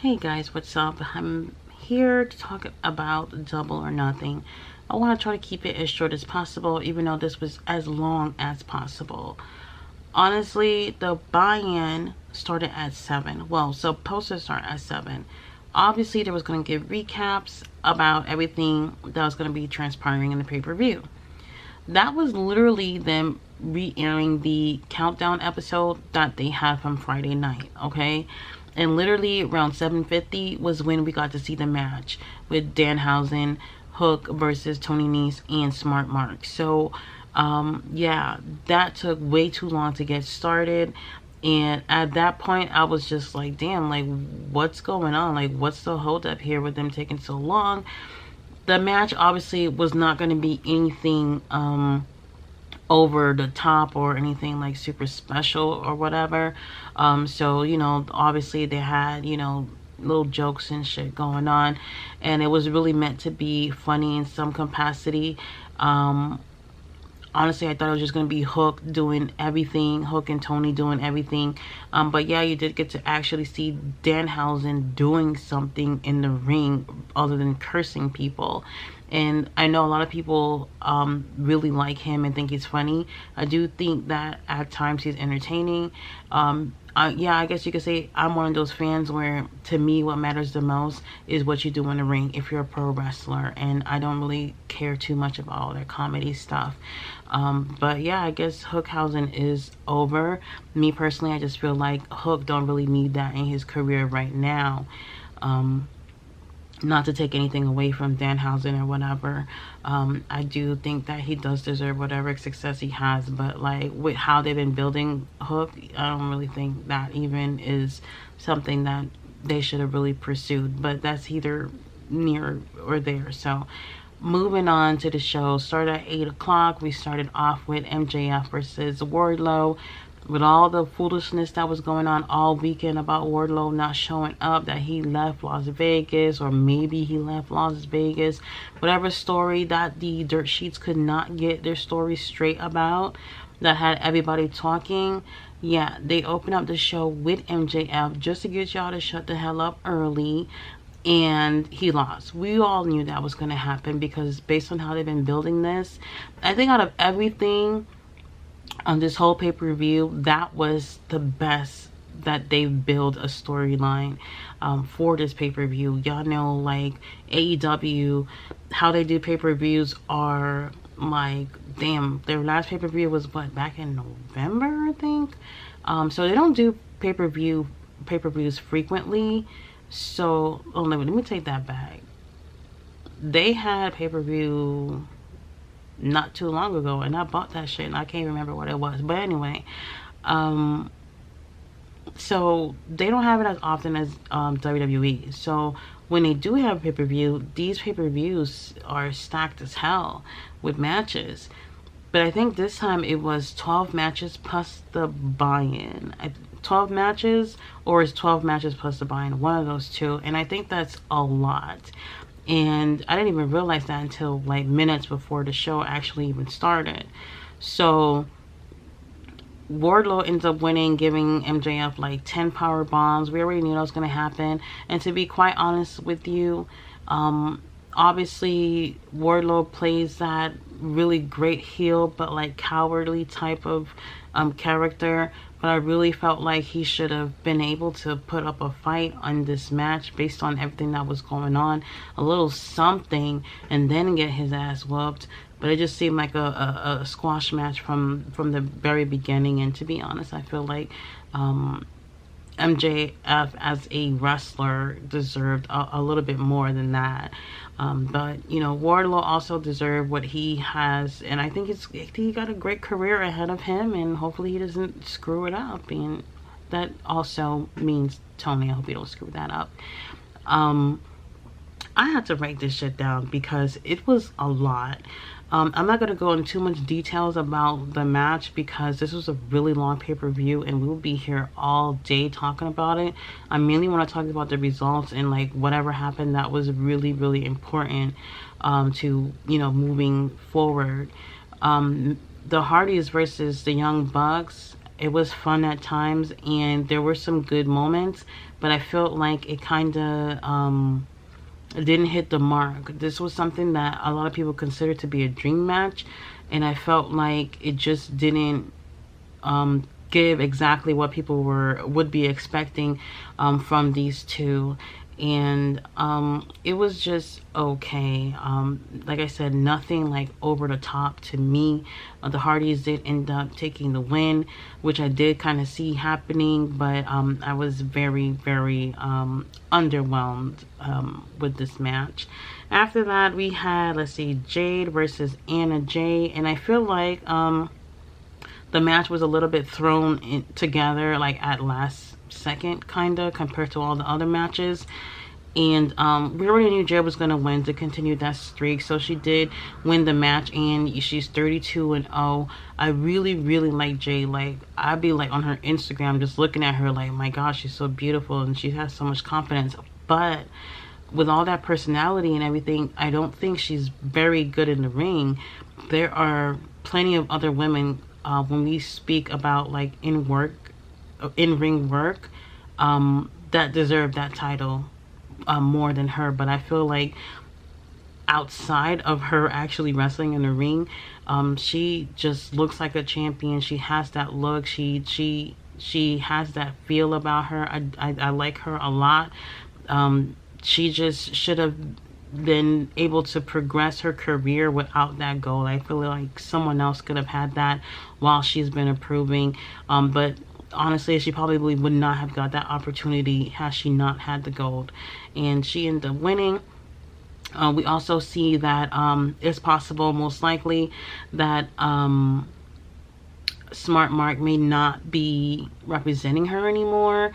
Hey guys, what's up? I'm here to talk about Double or Nothing. I want to try to keep it as short as possible, even though this was as long as possible. Honestly, the buy-in started at 7. Well, supposed to start at 7. Obviously, there was going to give recaps about everything that was going to be transpiring in the pay-per-view. That was literally them re-airing the countdown episode that they had from Friday night, okay? And literally around 7:50 was when we got to see the match with Danhausen, Hook versus Tony Nese and Smart Mark. So yeah, that took way too long to get started. And at that point, I was just like, damn, like, what's going on? Like, what's the hold up here with them taking so long? The match obviously was not going to be anything over the top or anything like super special or whatever. So, you know, obviously they had, you know, little jokes and shit going on, and it was really meant to be funny in some capacity. Honestly, I thought it was just going to be Hook doing everything, Hook and Tony doing everything. But yeah, you did get to actually see Danhausen doing something in the ring other than cursing people. And I know a lot of people really like him and think he's funny. I do think that at times he's entertaining. Yeah, I guess you could say I'm one of those fans where, to me, what matters the most is what you do in the ring if you're a pro wrestler. And I don't really care too much about all that comedy stuff. But yeah, I guess Hookhausen is over. Me personally, I just feel like Hook don't really need that in his career right now. Not to take anything away from Danhausen or whatever. I do think that he does deserve whatever success he has, but like with how they've been building Hook, I don't really think that even is something that they should have really pursued, but that's either near or there. So moving on to the show, started at 8 o'clock. We started off with MJF versus Wardlow. With all the foolishness that was going on all weekend about Wardlow not showing up, that he left Las Vegas, or maybe he left Las Vegas, whatever story that the dirt sheets could not get their story straight about, that had everybody talking. Yeah, they opened up the show with MJF just to get y'all to shut the hell up early, and he lost. We all knew that was going to happen because based on how they've been building this, I think out of everything on this whole pay-per-view, that was the best that they've built a storyline for this pay-per-view. Y'all know, like, AEW, how they do pay-per-views are like, damn, their last pay-per-view was what, back in November, I think. So they don't do pay-per-views frequently. So let me take that back. They had pay-per-view not too long ago, and I bought that shit and I can't remember what it was, but anyway, so they don't have it as often as WWE. So when they do have pay-per-view, these pay-per-views are stacked as hell with matches. But I think this time it was 12 matches plus the buy-in. 12 matches, or is 12 matches plus the buy-in, one of those two, and I think that's a lot. And I didn't even realize that until like minutes before the show actually even started. So Wardlow ends up winning, giving MJF like 10 power bombs. We already knew that was going to happen. And to be quite honest with you, obviously Wardlow plays that really great heel but like cowardly type of character, but I really felt like he should have been able to put up a fight on this match based on everything that was going on, a little something, and then get his ass whooped. But it just seemed like a squash match from the very beginning. And to be honest, I feel like MJF as a wrestler deserved a little bit more than that. But you know, Wardlow also deserved what he has, and I think he got a great career ahead of him, and hopefully he doesn't screw it up. And that also means Tony, I hope you don't screw that up. I had to write this shit down because it was a lot. I'm not going to go into too much details about the match because this was a really long pay-per-view and we will be here all day talking about it. I mainly want to talk about the results and like whatever happened that was really, really important to, you know, moving forward. The Hardys versus the Young Bucks. It was fun at times, and there were some good moments, but I felt like it kind of didn't hit the mark. This was something that a lot of people consider to be a dream match, and I felt like it just didn't give exactly what people would be expecting from these two. And it was just okay. Like I said, nothing like over the top to me. The Hardys did end up taking the win, which I did kind of see happening, but I was very, very underwhelmed with this match. After that, we had, let's see, Jade versus Anna Jay, and I feel like the match was a little bit thrown together like at last second, kind of, compared to all the other matches. And we already knew Jade was going to win to continue that streak, so she did win the match, and she's 32-0. I really, really like Jade. Like, I'd be like on her Instagram just looking at her like, my gosh, she's so beautiful and she has so much confidence. But with all that personality and everything, I don't think she's very good in the ring. There are plenty of other women, when we speak about like in ring work, that deserve that title more than her. But I feel like outside of her actually wrestling in the ring, she just looks like a champion. She has that look. She has that feel about her. I like her a lot. She just should have been able to progress her career without that gold. I feel like someone else could have had that while she's been improving. But honestly, she probably would not have got that opportunity had she not had the gold. And she ended up winning. We also see that it's possible, most likely, that Smart Mark may not be representing her anymore.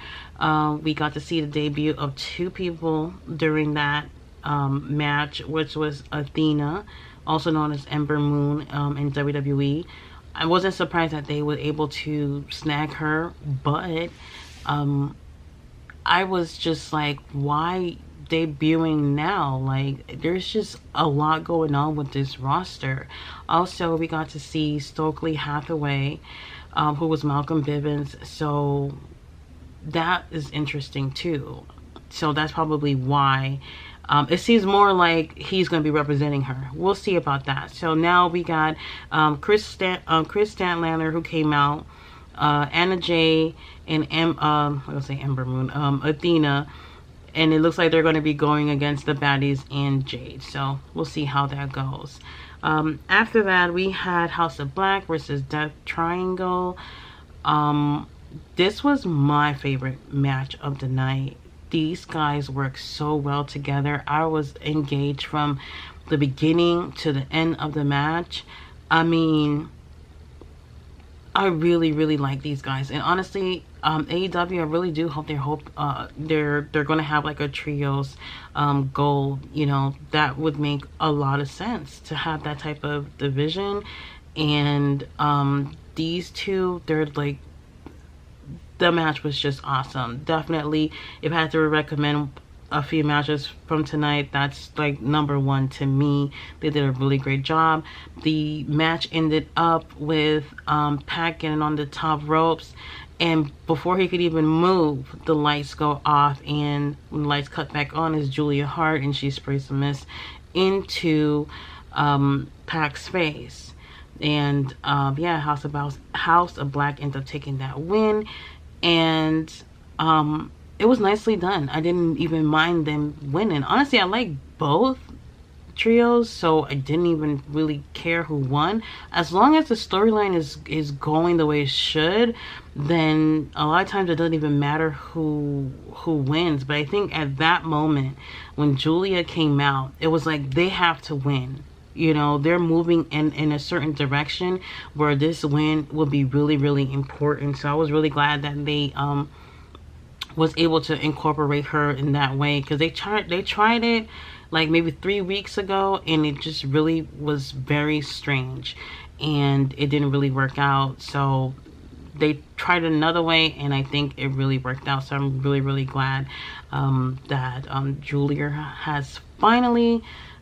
We got to see the debut of two people during that match, which was Athena, also known as Ember Moon, in WWE. I wasn't surprised that they were able to snag her, but I was just like, why debuting now? Like, there's just a lot going on with this roster. Also, we got to see Stokely Hathaway, who was Malcolm Bivens, so that is interesting too. So that's probably why it seems more like he's going to be representing her. We'll see about that. So now we got Chris Statlander, who came out, Anna Jay, and Ember Moon, Athena, and it looks like they're going to be going against the baddies and Jade. So we'll see how that goes. After that, we had House of Black versus Death Triangle. This was my favorite match of the night. These guys work so well together. I was engaged from the beginning to the end of the match. I mean, I really, really like these guys. And honestly, AEW, I really do hope they're going to have like a trios goal. You know, that would make a lot of sense to have that type of division. And these two, they're like, the match was just awesome. Definitely, if I had to recommend a few matches from tonight, that's like number one to me. They did a really great job. The match ended up with Pac getting on the top ropes, and before he could even move, the lights go off, and when the lights cut back on is Julia Hart, and she sprays some mist into Pac's face. And yeah, House of Black ends up taking that win. And it was nicely done. I didn't even mind them winning. Honestly, I like both trios, so I didn't even really care who won. As long as the storyline is going the way it should, then a lot of times it doesn't even matter who wins. But I think at that moment when Julia came out, it was like they have to win. You know, they're moving in a certain direction where this win will be really, really important. So I was really glad that they was able to incorporate her in that way, because they tried it like maybe 3 weeks ago, and it just really was very strange, and it didn't really work out. So they tried another way, and I think it really worked out. So I'm really, really glad that Julia has finally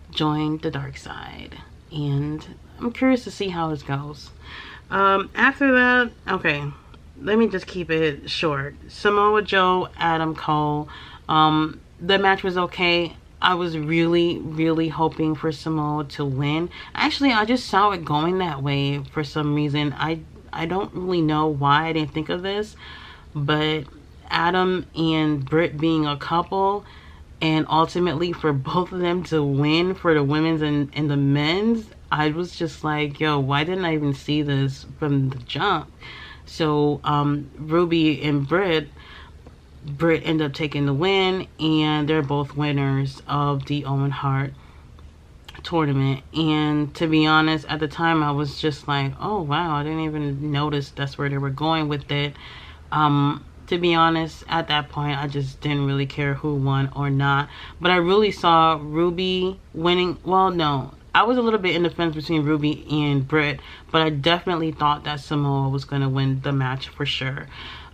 joined the dark side, and I'm curious to see how this goes. After that, okay, let me just keep it short. Samoa Joe, Adam Cole. The match was okay. I was really, really hoping for Samoa to win. Actually, I just saw it going that way for some reason. I don't really know why I didn't think of this, but Adam and Britt being a couple, and ultimately for both of them to win for the women's and the men's, I was just like, yo, why didn't I even see this from the jump? So Ruby and Britt ended up taking the win, and they're both winners of the Owen Hart tournament. And to be honest, at the time I was just like, oh wow, I didn't even notice that's where they were going with it. To be honest, at that point I just didn't really care who won or not, but I really saw Ruby winning. Well, no, I was a little bit in the fence between Ruby and Britt, but I definitely thought that Samoa was going to win the match for sure.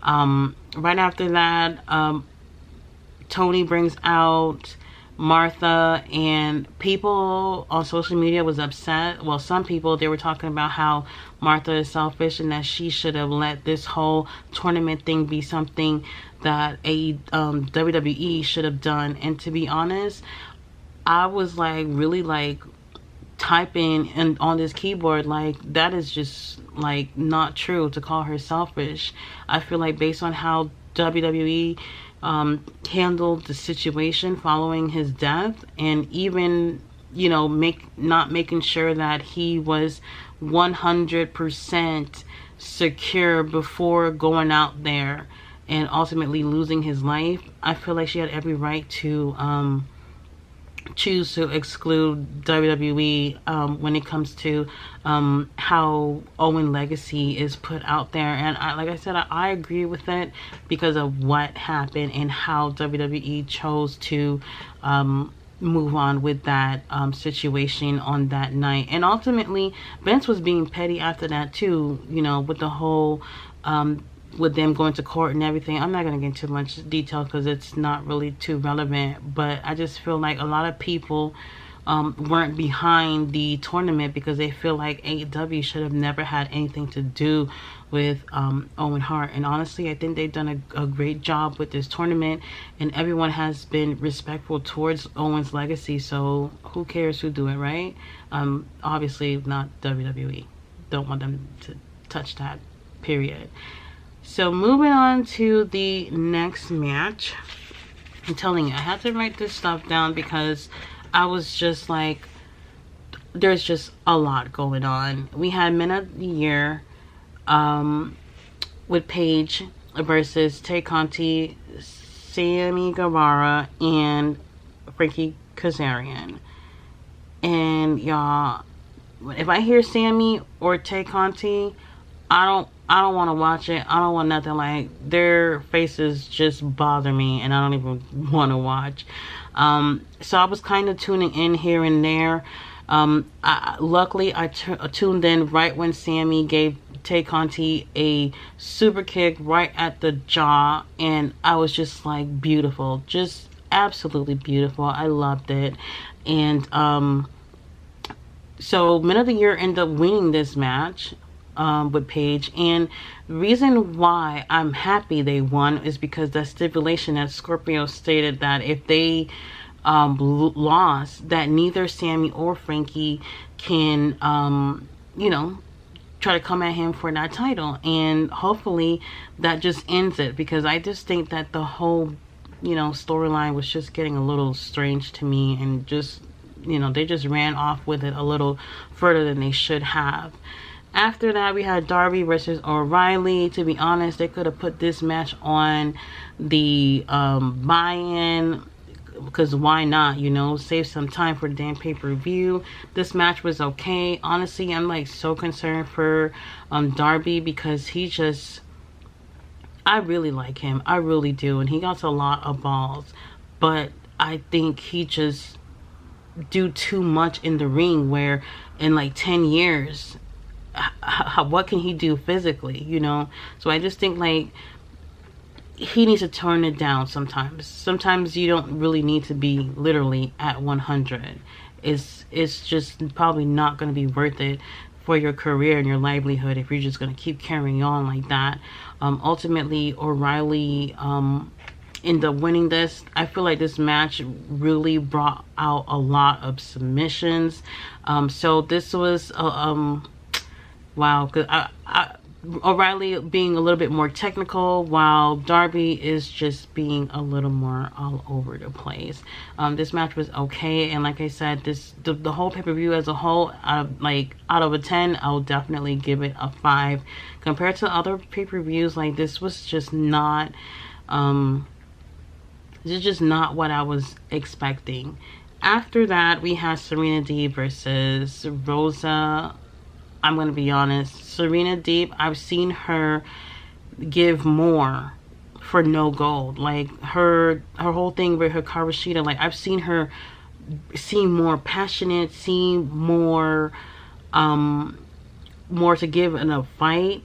Right after that, Tony brings out Martha, and people on social media was upset. Well, some people, they were talking about how Martha is selfish and that she should have let this whole tournament thing be something that WWE should have done. And to be honest, I was like really like typing and on this keyboard, like that is just like not true to call her selfish. I feel like based on how WWE handled the situation following his death, and even, you know, not making sure that he was 100% secure before going out there and ultimately losing his life, I feel like she had every right to choose to exclude WWE when it comes to how Owen legacy is put out there. And like I said, I agree with it because of what happened and how WWE chose to move on with that situation on that night. And ultimately Vince was being petty after that too, you know, with the whole with them going to court and everything. I'm not going to get into much detail because it's not really too relevant, but I just feel like a lot of people weren't behind the tournament because they feel like AEW should have never had anything to do with Owen Hart. And honestly, I think they've done a great job with this tournament, and everyone has been respectful towards Owen's legacy, so who cares who do it, right? Obviously not WWE. Don't want them to touch that, period. So moving on to the next match. I'm telling you, I had to write this stuff down because I was just like, there's just a lot going on. We had Men of the Year with Paige versus Tay Conti, Sammy Guevara, and Frankie Kazarian. And y'all, if I hear Sammy or Tay Conti, I don't want to watch it. I don't want nothing. Like, their faces just bother me and I don't even want to watch. So I was kind of tuning in here and there. Luckily I tuned in right when Sammy gave Tay Conti a super kick right at the jaw, and I was just like, beautiful, just absolutely beautiful. I loved it. And so Men of the Year ended up winning this match with Paige, and the reason why I'm happy they won is because the stipulation that Scorpio stated that if they lost, that neither Sammy or Frankie can you know, try to come at him for that title. And hopefully that just ends it, because I just think that the whole, you know, storyline was just getting a little strange to me, and just, you know, they just ran off with it a little further than they should have. After that, we had Darby versus OReilly. To be honest, they could have put this match on the buy-in, because why not, you know, save some time for the damn pay-per-view. This match was okay. Honestly, I'm like so concerned for Darby, because he just, I really like him. I really do. And he got a lot of balls. But I think he just do too much in the ring, where in like 10 years... what can he do physically, you know? So I just think like he needs to turn it down sometimes you don't really need to be literally at 100. It's just probably not going to be worth it for your career and your livelihood if you're just going to keep carrying on like that. Ultimately, O'Reilly ended up winning this. I feel like this match really brought out a lot of submissions. So this was wow, because O'Reilly being a little bit more technical, while Darby is just being a little more all over the place. This match was okay, and like I said, the whole pay-per-view as a whole, out of a 10, I'll definitely give it a 5. Compared to other pay-per-views, like this was just not, this is just not what I was expecting. After that, we had Serena Deeb versus Rosa. I'm going to be honest, Serena Deeb, I've seen her give more for no gold. Like her whole thing with her Kawashita, like I've seen her seem more passionate, seem more more to give in a fight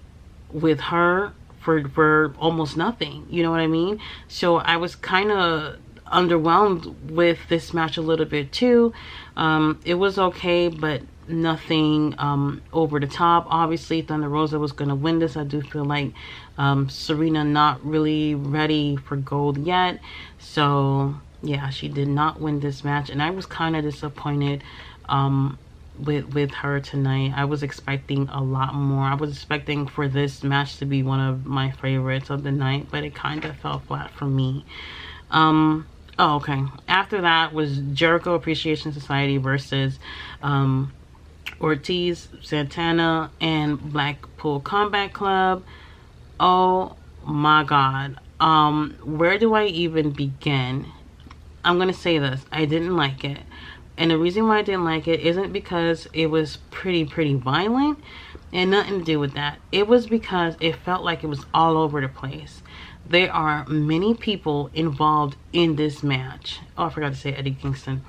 with her for almost nothing. You know what I mean? So I was kind of underwhelmed with this match a little bit too. It was okay, but nothing over the top. Obviously Thunder Rosa was going to win this. I do feel like Serena not really ready for gold yet, so yeah, she did not win this match, and I was kind of disappointed with her tonight. I was expecting a lot more. I was expecting for this match to be one of my favorites of the night, but it kind of fell flat for me. Oh, okay. After that was Jericho Appreciation Society versus Ortiz, Santana, and Blackpool Combat Club. Oh my god. Where do I even begin? I'm gonna say this. I didn't like it. And the reason why I didn't like it isn't because it was pretty violent, and nothing to do with that. It was because it felt like it was all over the place. There are many people involved in this match. Oh, I forgot to say Eddie Kingston.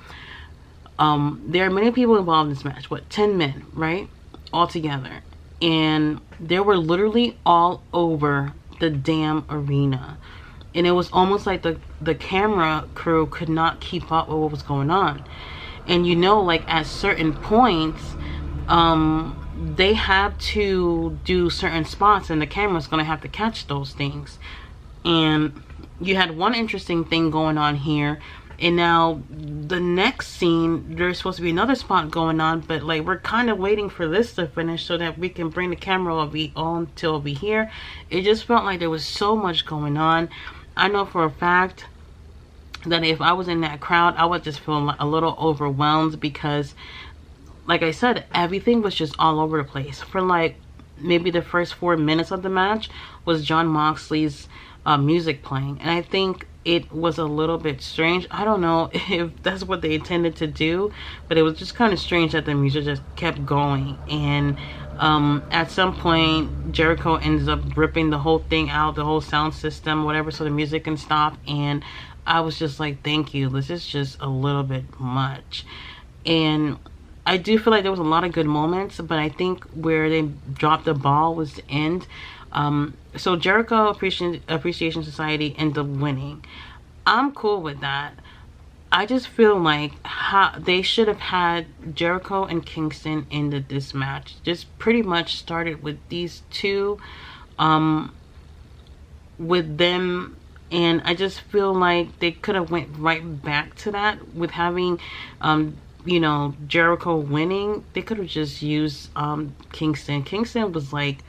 There are many people involved in this match. What, 10 men, right? All together. And they were literally all over the damn arena. And it was almost like the camera crew could not keep up with what was going on. And you know, like at certain points, they have to do certain spots and the camera's going to have to catch those things. And you had one interesting thing going on here, and now the next scene there's supposed to be another spot going on, but like we're kind of waiting for this to finish so that we can bring the camera on till we here. It just felt like there was so much going on. I know for a fact that if I was in that crowd, I would just feel a little overwhelmed, because like I said, everything was just all over the place. For like maybe the first 4 minutes of the match was Jon Moxley's music playing, and I think it was a little bit strange. I don't know if that's what they intended to do, but it was just kind of strange that the music just kept going. And at some point Jericho ends up ripping the whole thing out, the whole sound system, whatever, so the music can stop. And I was just like, thank you, this is just a little bit much. And I do feel like there was a lot of good moments, but I think where they dropped the ball was the end. So Jericho Appreciation Society ended up winning. I'm cool with that. I just feel like they should have had Jericho and Kingston into this match. Just pretty much started with these two, with them. And I just feel like they could have went right back to that with having, you know, Jericho winning. They could have just used Kingston. Kingston was like,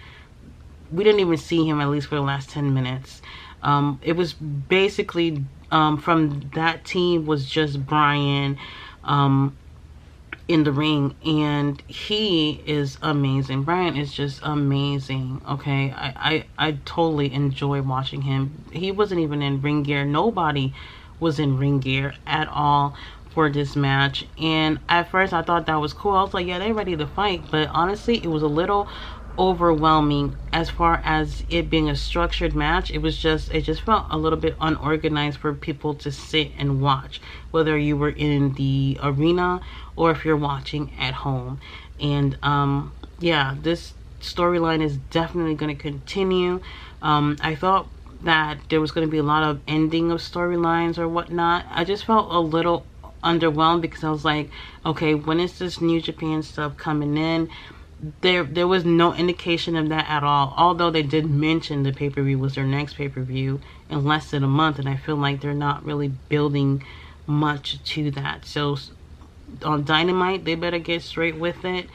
we didn't even see him at least for the last 10 minutes. It was basically from that team was just Brian in the ring, and he is amazing. Brian is just amazing. Okay, I totally enjoy watching him. He wasn't even in ring gear. Nobody was in ring gear at all for this match, and at first I thought that was cool. I was like, yeah, they're ready to fight. But honestly, it was a little overwhelming as far as it being a structured match. It just felt a little bit unorganized for people to sit and watch, whether you were in the arena or if you're watching at home. And yeah, this storyline is definitely going to continue. I thought that there was going to be a lot of ending of storylines or whatnot. I just felt a little underwhelmed, because I was like, okay, when is this New Japan stuff coming in? there was no indication of that at all. Although they did mention the pay-per-view was their next pay-per-view in less than a month, and I feel like they're not really building much to that. So on Dynamite, they better get straight with it,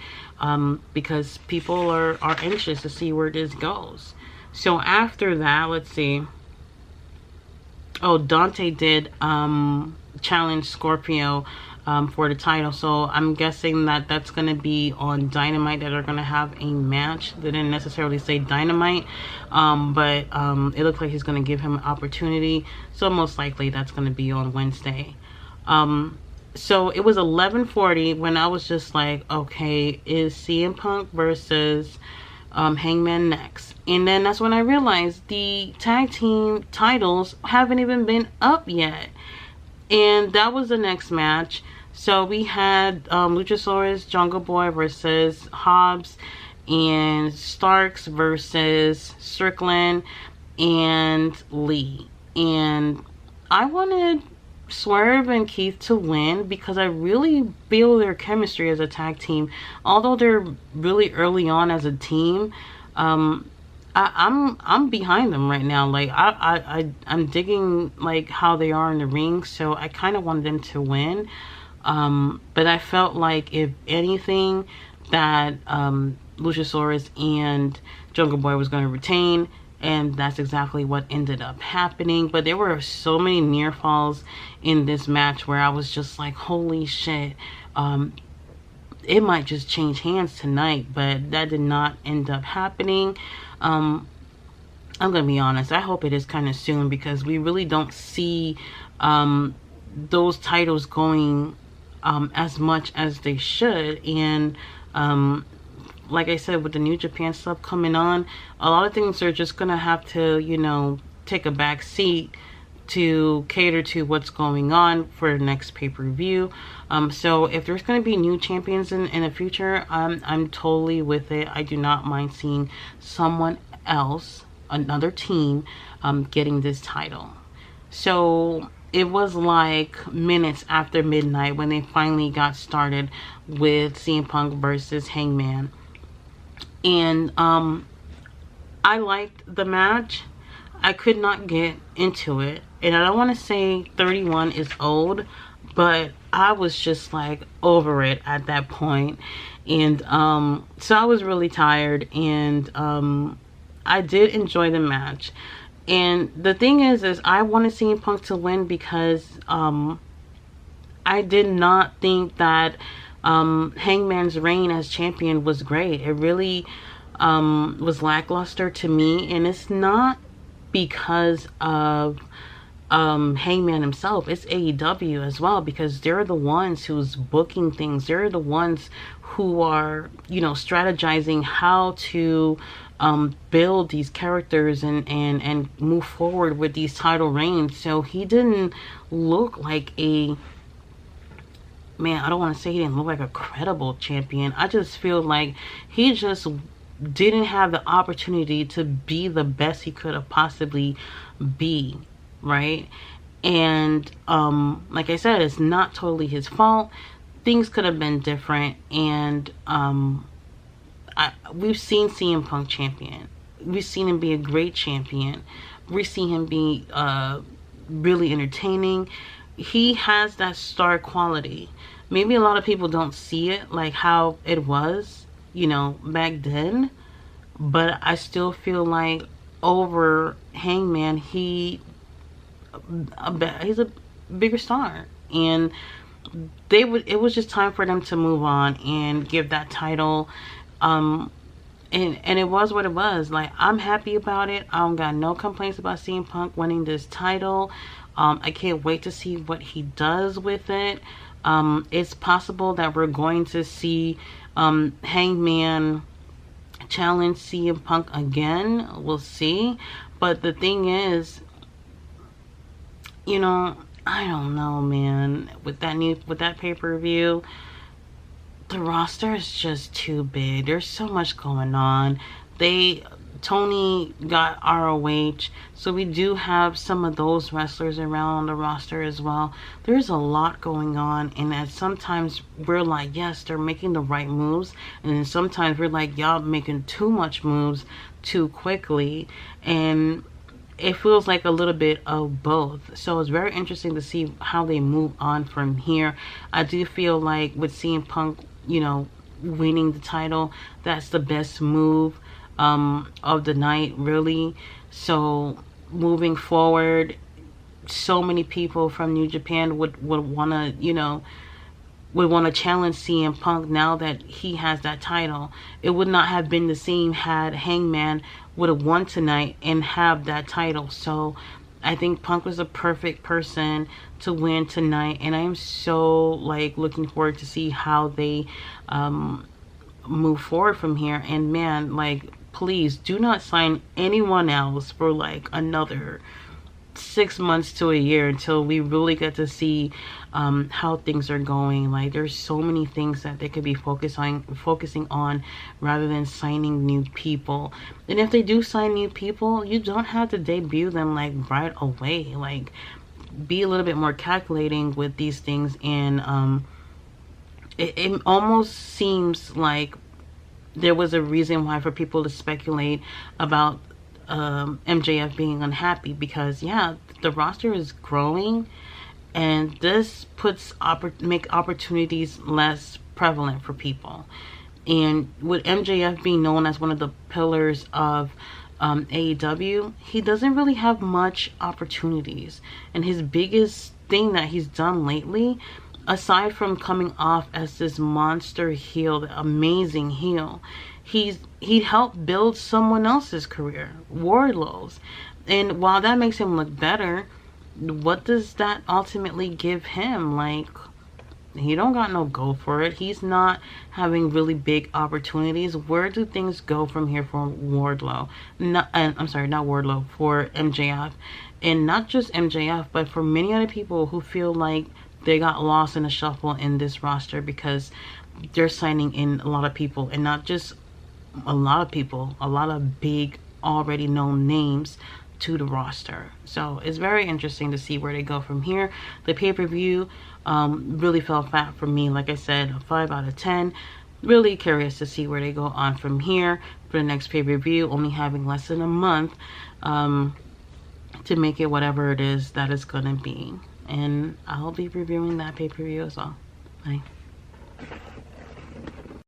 because people are anxious to see where this goes. So after that, let's see. Oh, Dante did challenge Scorpio for the title, so I'm guessing that that's going to be on Dynamite, that are going to have a match. They didn't necessarily say Dynamite, but it looks like he's going to give him an opportunity, so most likely that's going to be on Wednesday. So it was 11:40 when I was just like, okay, is CM Punk versus Hangman next? And then that's when I realized the tag team titles haven't even been up yet, and that was the next match. So we had Luchasaurus, Jungle Boy versus Hobbs, and Starks versus Strickland and Lee. And I wanted Swerve and Keith to win because I really feel their chemistry as a tag team. Although they're really early on as a team, I'm behind them right now. Like I'm digging like how they are in the ring, so I kind of wanted them to win. But I felt like if anything that Luchasaurus and Jungle Boy was going to retain, and that's exactly what ended up happening. But there were so many near falls in this match where I was just like, holy shit, it might just change hands tonight. But that did not end up happening. I'm gonna be honest, I hope it is kind of soon, because we really don't see those titles going as much as they should. And like I said, with the New Japan stuff coming on, a lot of things are just gonna have to, you know, take a back seat to cater to what's going on for the next pay-per-view. So if there's going to be new champions in the future, I'm totally with it. I do not mind seeing someone else, another team, getting this title. So it was like minutes after midnight when they finally got started with CM Punk versus Hangman. And I liked the match. I could not get into it. And I don't want to say 31 is old, but I was just like over it at that point. And so I was really tired, and I did enjoy the match. And the thing is I wanted CM Punk to win because I did not think that Hangman's reign as champion was great. It really was lackluster to me, and it's not because of Hangman himself. It's AEW as well, because they're the ones who's booking things. They're the ones who are, you know, strategizing how to build these characters and move forward with these title reigns. So he didn't look like a, man, I don't want to say he didn't look like a credible champion. I just feel like he just didn't have the opportunity to be the best he could have possibly be, right? And like I said, it's not totally his fault. Things could have been different. And we've seen CM Punk champion. We've seen him be a great champion. We've seen him be really entertaining. He has that star quality. Maybe a lot of people don't see it like how it was, you know, back then. But I still feel like over Hangman, he's a bigger star. And it was just time for them to move on and give that title. And it was what it was. Like, I'm happy about it. I don't got no complaints about CM Punk winning this title. I can't wait to see what he does with it. It's possible that we're going to see Hangman challenge CM Punk again. We'll see. But the thing is, you know, I don't know, man. With that pay-per-view, the roster is just too big. There's so much going on. They Tony got ROH. So we do have some of those wrestlers around on the roster as well. There's a lot going on, and that sometimes we're like, yes, they're making the right moves, and then sometimes we're like, y'all making too much moves too quickly, and it feels like a little bit of both. So it's very interesting to see how they move on from here. I do feel like with CM Punk, winning the title, that's the best move of the night, really. So moving forward, so many people from New Japan would want to, would want to challenge CM Punk now that he has that title. It would not have been the same had Hangman would have won tonight and have that title. So I think Punk was the perfect person to win tonight, and I am so looking forward to see how they move forward from here. And man, please do not sign anyone else for another 6 months to a year until we really get to see how things are going. There's so many things that they could be focusing on rather than signing new people. And if they do sign new people, you don't have to debut them right away. Be a little bit more calculating with these things. And it almost seems like there was a reason why for people to speculate about MJF being unhappy, because the roster is growing, and this make opportunities less prevalent for people. And with MJF being known as one of the pillars of AEW, he doesn't really have much opportunities. And his biggest thing that he's done lately, aside from coming off as this monster heel, the amazing heel, he helped build someone else's career, Wardlow's. And while that makes him look better, what does that ultimately give him? He don't got no go for it. He's not having really big opportunities. Where do things go from here for Wardlow? Not Wardlow, for MJF. And not just MJF, but for many other people who feel like they got lost in the shuffle in this roster because they're signing in a lot of people, and not just a lot of people, a lot of big already known names to the roster. So it's very interesting to see where they go from here. The pay-per-view really fell flat for me. Like I said, a 5 out of 10. Really curious to see where they go on from here for the next pay-per-view, only having less than a month to make it whatever it is that it's gonna be. And I'll be reviewing that pay-per-view as well. Bye.